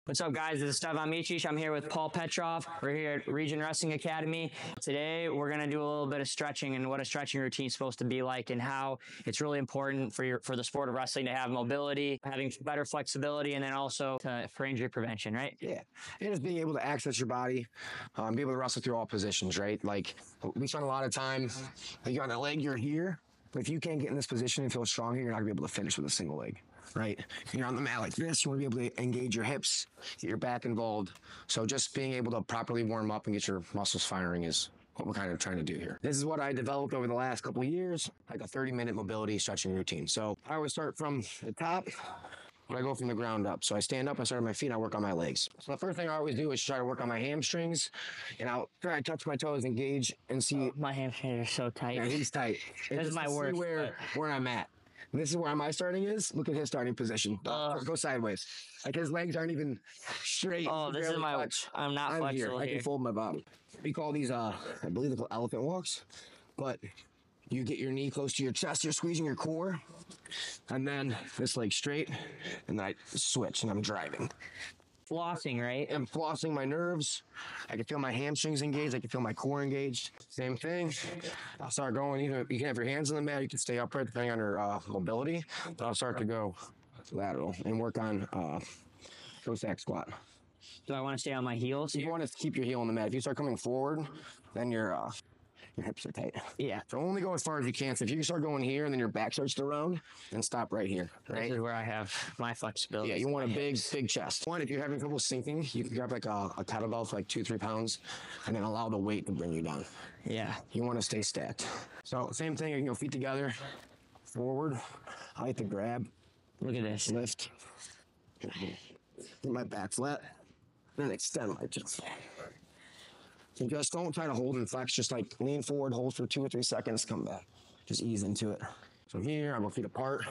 What's up, guys? This is Stevan. I'm here with Petrov. We're here at Region Wrestling Academy. Today, we're going to do a little bit of stretching and what a stretching routine is supposed to be like and how it's really important for the sport of wrestling to have mobility, having better flexibility, and then also for injury prevention, right? Yeah. And just being able to access your body, be able to wrestle through all positions, right? Like, we spend a lot of time, you got a leg, you're here. But if you can't get in this position and feel strong here, you're not going to be able to finish with a single leg, right? You're on the mat like this. You want to be able to engage your hips, get your back involved. So just being able to properly warm up and get your muscles firing is what we're kind of trying to do here. This is what I developed over the last couple of years, like a 30-minute mobility stretching routine. So I always start from the top, but I go from the ground up. So I stand up, I start on my feet, and I work on my legs. So the first thing I always do is try to work on my hamstrings, and I'll try to touch my toes, engage, and see. My hamstrings are so tight. Yeah, he's tight. This is my worst. Where I'm at. This is where my starting is. Look at his starting position. Go sideways. Like his legs aren't even straight. Oh, this is my. I'm not flexible here. I can fold my body. We call these, I believe they're called elephant walks, but you get your knee close to your chest. You're squeezing your core, and then this leg straight, and then I switch, and I'm driving. Flossing, right? I'm flossing my nerves. I can feel my hamstrings engaged. I can feel my core engaged. Same thing. I'll start going. Either you can have your hands on the mat. You can stay upright depending on your mobility. But I'll start to go lateral and work on Cossack squat. Do I want to stay on my heels? You want to keep your heel on the mat. If you start coming forward, then your hips are tight. Yeah. So only go as far as you can. So if you start going here and then your back starts to round, then stop right here. Right? This is where I have my flexibility. Yeah, you want a big chest. One, if you're having trouble sinking, you can grab like a kettlebell for like 2-3 pounds and then allow the weight to bring you down. Yeah. You want to stay stacked. So same thing, you can go feet together, forward. I like to grab. Look at this. Lift. Get my back flat. Then extend my chest. So just don't try to hold and flex. Just like lean forward, hold for 2 or 3 seconds, come back. Just ease into it. So here, I go feet apart.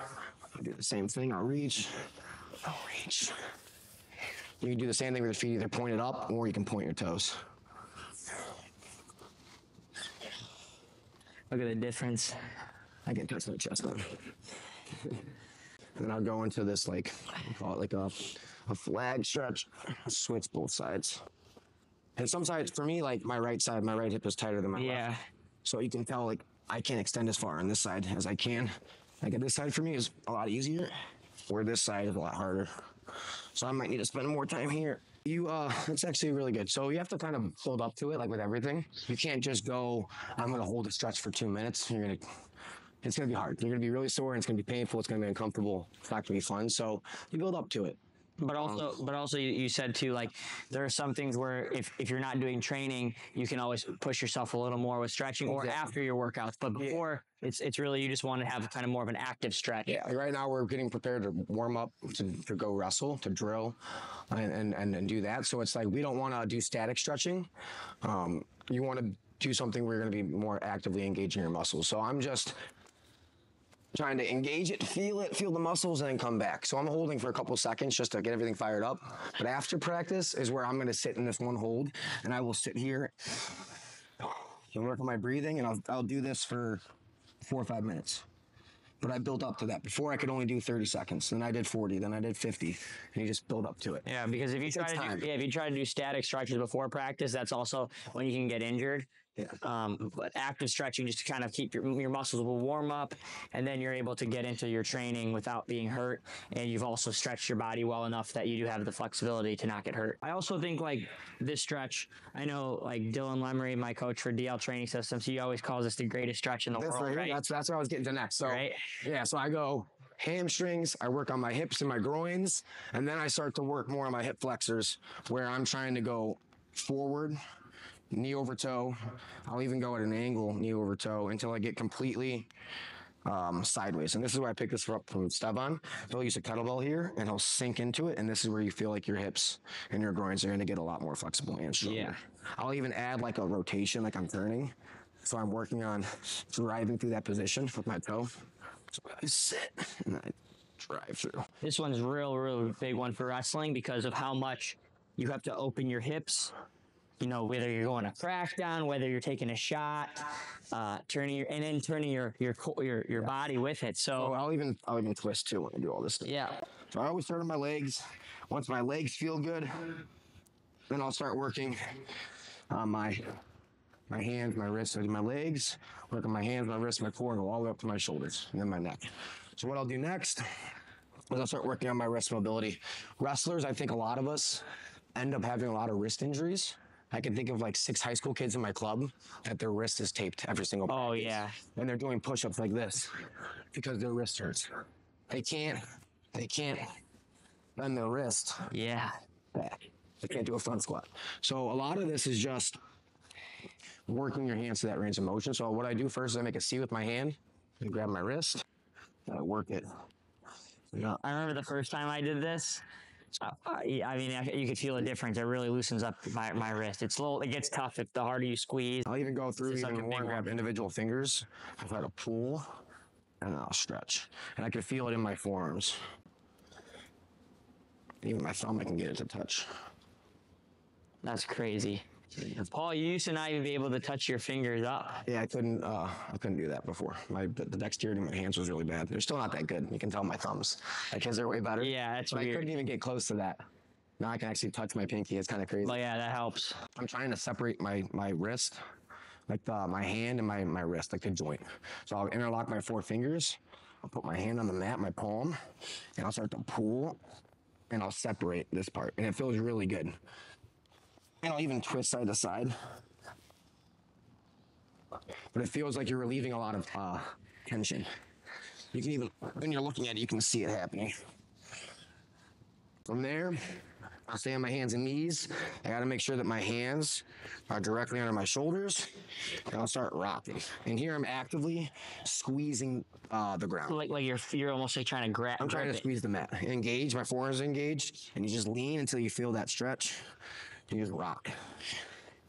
I do the same thing. I'll reach. You can do the same thing with your feet, either pointed up or you can point your toes. Look at the difference. I can touch my chest now. And then I'll go into this, like, we call it like a flag stretch. Switch both sides. And some sides, for me, like my right side, my right hip is tighter than my left. So you can tell, like, I can't extend as far on this side as I can. Like, this side for me is a lot easier, where this side is a lot harder. So I might need to spend more time here. It's actually really good. So you have to kind of build up to it, like with everything. You can't just go, I'm going to hold a stretch for 2 minutes. It's going to be hard. You're going to be really sore, and it's going to be painful. It's going to be uncomfortable. It's not going to be fun. So you build up to it. But also, you said too, like, there are some things where if you're not doing training, you can always push yourself a little more with stretching or after your workouts. But before, it's really, you just want to have kind of more of an active stretch. Yeah, like right now we're getting prepared to warm up to go wrestle, to drill, and do that. So it's like we don't want to do static stretching. You want to do something where you're going to be more actively engaging your muscles. So I'm just trying to engage it, feel the muscles, and then come back. So I'm holding for a couple seconds just to get everything fired up. But after practice is where I'm going to sit in this one hold, and I will sit here and work on my breathing, and I'll do this for 4 or 5 minutes. But I built up to that. Before I could only do 30 seconds, then I did 40, then I did 50, and you just build up to it. Yeah, because if you try to do static stretches before practice, that's also when you can get injured. Yeah. But active stretching, just to kind of keep your muscles will warm up, and then you're able to get into your training without being hurt. And you've also stretched your body well enough that you do have the flexibility to not get hurt. I also think, like, this stretch, I know, like, Dylan Lemery, my coach for DL Training Systems, he always calls this the greatest stretch in the world. Right? That's what I was getting to next. So, yeah, so I go hamstrings, I work on my hips and my groins, and then I start to work more on my hip flexors, where I'm trying to go forward, knee over toe. I'll even go at an angle, knee over toe, until I get completely sideways. And this is where I picked this up from Stevan. He'll use a kettlebell here, and he'll sink into it, and this is where you feel like your hips and your groins are going to get a lot more flexible and stronger. Yeah. I'll even add like a rotation, like I'm turning. So I'm working on driving through that position with my toe. So I sit, and I drive through. This one's real big one for wrestling because of how much you have to open your hips you know, whether you're going a crackdown, whether you're taking a shot, turning your body with it. Oh, So I'll even twist too when I do all this stuff. yeah, So I always start on my legs. Once my legs feel good, then I'll start working on my hands, my wrists, my legs, work on my hands, my wrists, my core, and go all the way up to my shoulders, and then my neck. So what I'll do next is I'll start working on my wrist mobility. Wrestlers, I think a lot of us end up having a lot of wrist injuries. I can think of like 6 high school kids in my club that their wrist is taped every single oh practice. yeah, And they're doing push-ups like this because their wrist hurts. They can't bend their wrist yeah. back. They can't do a front squat. So a lot of this is just working your hands to that range of motion. So what I do first is I make a C with my hand. I grab my wrist and I work it. I remember the first time I did this. I mean, you could feel a difference. It really loosens up my wrist. It's slow. It gets tough if the harder you squeeze. I'll even go through It's like even a more big and grab one. individual fingers. I try to pull and then I'll stretch. And I can feel it in my forearms. Even my thumb, I can get it to touch. That's crazy. Paul, you used to not even be able to touch your fingers up. Yeah, I couldn't do that before. The dexterity in my hands was really bad. They're still not that good. You can tell my thumbs. Like his are way better. Yeah, that's but weird. I couldn't even get close to that. Now I can actually touch my pinky. It's kind of crazy. But yeah, that helps. I'm trying to separate my wrist, like my hand and my wrist, like the joint. So I'll interlock my 4 fingers. I'll put my hand on the mat, my palm, and I'll start to pull, and I'll separate this part, and it feels really good. And I'll even twist side to side. But it feels like you're relieving a lot of tension. You can even, when you're looking at it, you can see it happening. From there, I'll stay on my hands and knees. I gotta make sure that my hands are directly under my shoulders, and I'll start rocking. And here I'm actively squeezing the ground. Like you're almost like trying to grab. I'm trying to squeeze the mat. Engage, my forearms engaged, and you just lean until you feel that stretch. You just rock.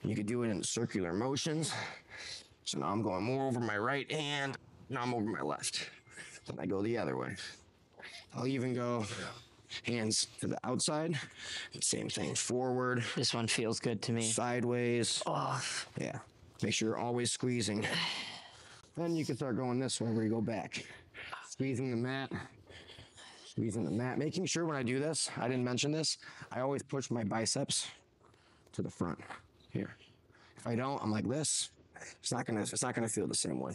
You could do it in circular motions. So now I'm going more over my right hand, now I'm over my left. Then I go the other way. I'll even go hands to the outside. Same thing, forward, This one feels good to me. sideways. Oh, Yeah, make sure you're always squeezing. Then you can start going this way where you go back. Squeezing the mat. Squeezing the mat. Making sure when I do this, I didn't mention this, I always push my biceps to the front here. If I don't, I'm like this. It's not gonna feel the same way.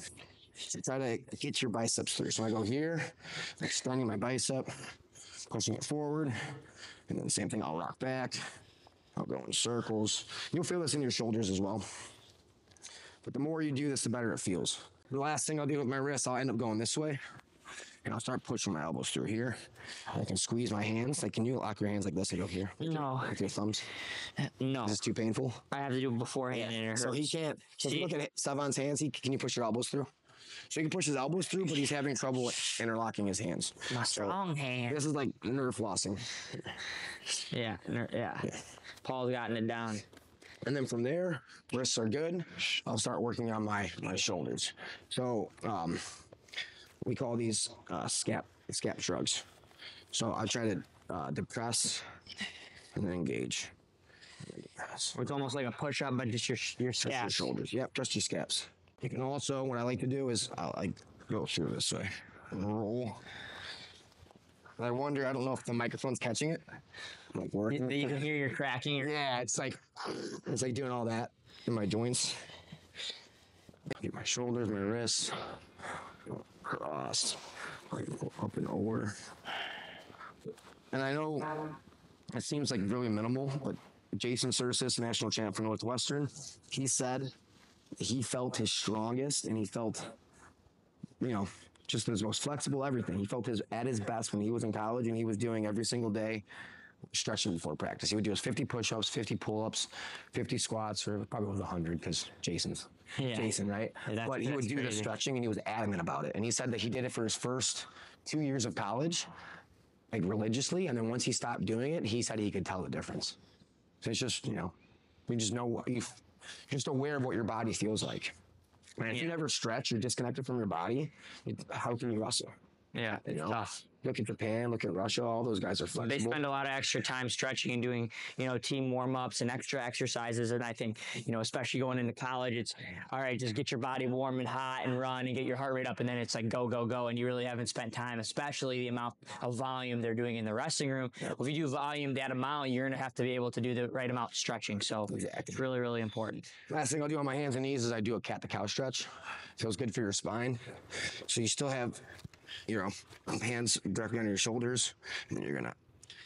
So try to get your biceps through. So I go here, extending my bicep, pushing it forward, and then the same thing. I'll rock back. I'll go in circles. You'll feel this in your shoulders as well. But the more you do this, the better it feels. The last thing I'll do with my wrist, I'll end up going this way, and I'll start pushing my elbows through here. I can squeeze my hands. Like, can you lock your hands like this and go here? no, With your thumbs. no. Is this too painful? I have to do it beforehand, and it hurts. So he can't. So if you look at Stevan's hands, can you push your elbows through? So he can push his elbows through, but he's having trouble interlocking his hands. My strong hand. This is like nerve flossing. Yeah. Paul's gotten it down. And then from there, wrists are good. I'll start working on my shoulders. So we call these scap shrugs. So I try to depress and then engage. It's almost like a push-up, but just your Just your scaps. shoulders. Yep, just your scaps. You can also, what I like to do is I'll like go through this way and roll. And I wonder, I don't know if the microphone's catching it. I'm like working. You can hear your cracking. Yeah, it's like doing all that in my joints. Get my shoulders, my wrists, cross, up and over. And I know it seems like really minimal, but Jason Sursis, national champ for Northwestern, he said he felt his strongest and he felt, just his most flexible, everything. He felt at his best when he was in college, and he was doing every single day stretching before practice. He would do his 50 push-ups, 50 pull-ups, 50 squats, or probably was 100 because Jason, right? Yeah, but he would do the crazy. stretching, and he was adamant about it. And he said that he did it for his first 2 years of college, like religiously, and then once he stopped doing it, he said he could tell the difference. So it's just, you just know what you're just aware of what your body feels like. And if you never stretch, you're disconnected from your body. How can you wrestle? Yeah, it's tough. Look at Japan, look at Russia. All those guys are They flexible. spend a lot of extra time stretching and doing, team warm-ups and extra exercises. And I think, especially going into college, it's all right, just get your body warm and hot and run and get your heart rate up. And then it's like, go, go, go. And you really haven't spent time, especially the amount of volume they're doing in the wrestling room. If you do volume that amount, you're going to have to be able to do the right amount of stretching. So it's really, really important. Last thing I'll do on my hands and knees is I do a cat-to-cow stretch. Feels good for your spine. So you still have your hands directly on your shoulders, and then you're gonna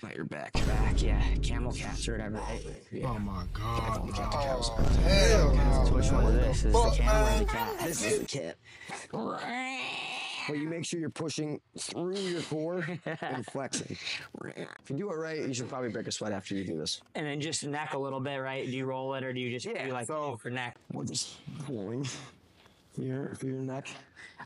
let your back. Yeah, camel cats or whatever. Yeah. Oh my God. Cat-to-cows. Hell no. So which one is this? Is the camel or the cat? This is the cat. But you make sure you're pushing through your core and flexing. If you do it right, you should probably break a sweat after you do this. And then just neck a little bit, right? Do you roll it or do you just do like for neck? We're just pulling here for your neck.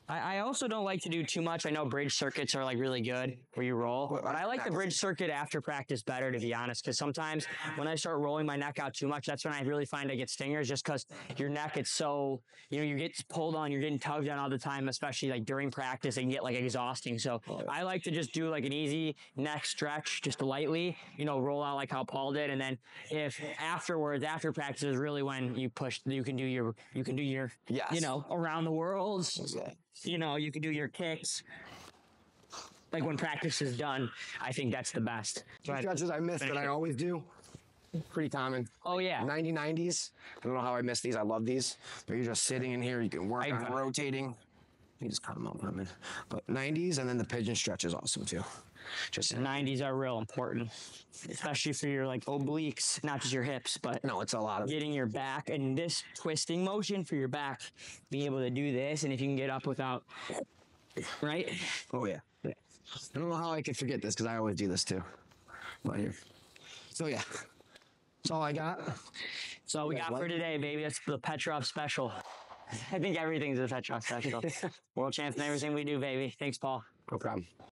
I also don't like to do too much. I know bridge circuits are like really good where you roll, but I like the bridge circuit after practice better, to be honest, because sometimes when I start rolling my neck out too much, that's when I really find I get stingers, just because your neck, it's so, you get pulled on, you're getting tugged on all the time, especially like during practice, it can get like exhausting. So I like to just do like an easy neck stretch, just lightly, roll out like how Paul did. And then if afterwards, after practice is really when you push, you can do your, Yes. around the world. Okay. You can do your kicks. Like when practice is done, I think that's the best. Two stretches I missed that I always do. Pretty common. Oh, yeah. 90-90s. I don't know how I missed these. I love these. But you're just sitting in here. You can work on rotating. You just cut them out for a minute. But 90s and then the pigeon stretch is awesome too. Just 90s are real important, especially for your like obliques, not just your hips, but no, it's a lot of getting your back and this twisting motion for your back, being able to do this. And if you can get up without, right? Oh yeah. I don't know how I could forget this because I always do this too. But here. So yeah. That's all I got. That's all we got for today, baby. That's the Petrov special. I think everything's a Petrov special. World champs in everything we do, baby. Thanks, Paul. No problem.